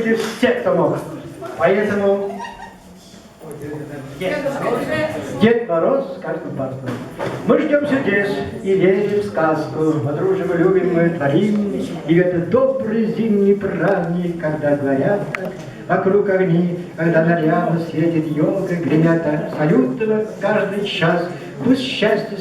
были все, кто мог. Поэтому Дед Мороз скажет пасту. Мы ждем чудес и верим в сказку, мы дружим и любим, мы творим. И это добрый зимний праздник, когда говорят вокруг огни, когда нарядно светит елка, гремят салюты каждый час. Пусть счастье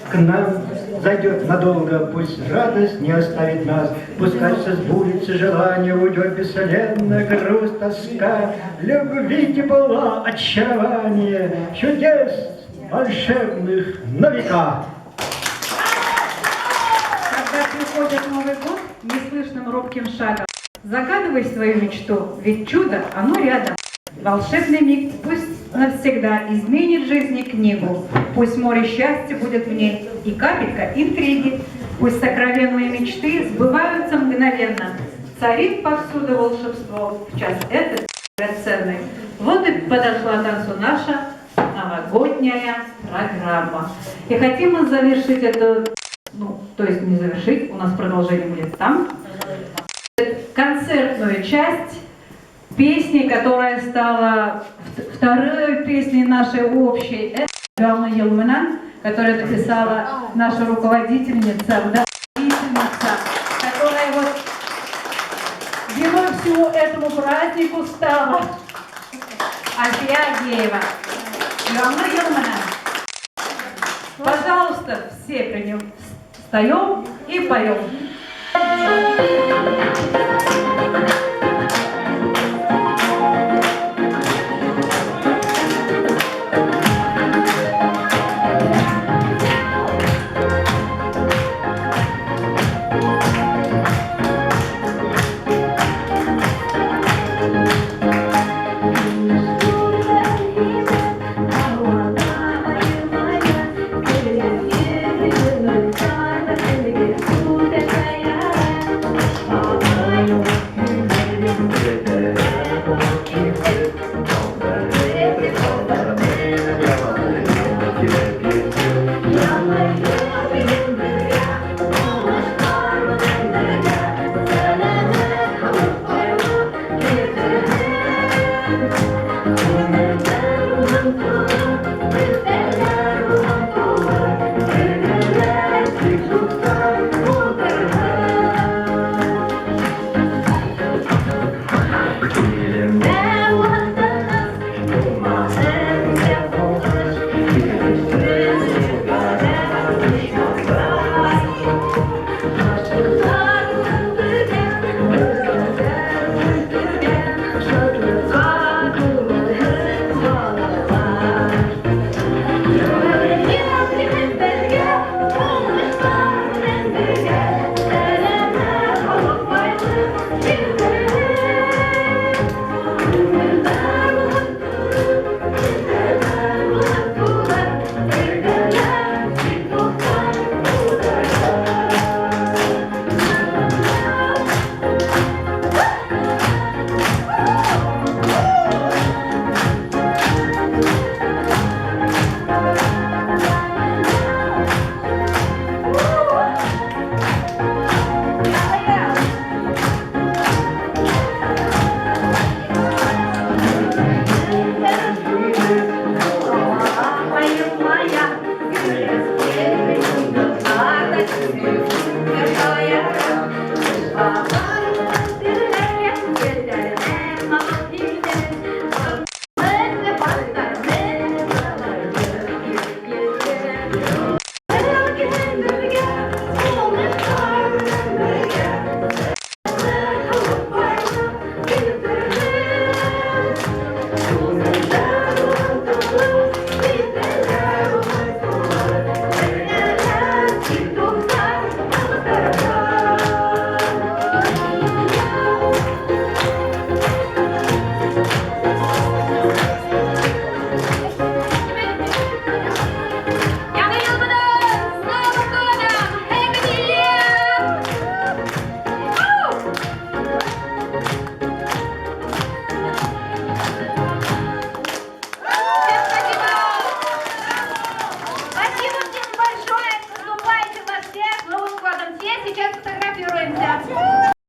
к нам зайдет надолго, пусть радость не оставит нас, пускай сбудется желание, уйдет бесследно грусть, тоска, любви тепла, очарование, чудес волшебных на века. Когда приходит Новый год неслышным робким шагом, загадывай свою мечту, ведь чудо, оно рядом. Волшебный миг пусть навсегда изменит жизни книгу, пусть море счастья будет в ней и капелька интриги, пусть сокровенные мечты сбываются мгновенно, царит повсюду волшебство в час этот драгоценный. Вот и подошла к концу наша новогодняя программа. И хотим мы завершить эту, то есть не завершить, у нас продолжение будет там, концертную часть песни, которая стала второй песней нашей общей. Это Гална Елманан, которая написала наша руководительница, вдохновительница, которая вот виной всему этому празднику стала Альфия Агеева. Гална Елманан. Пожалуйста, все встаем и поем.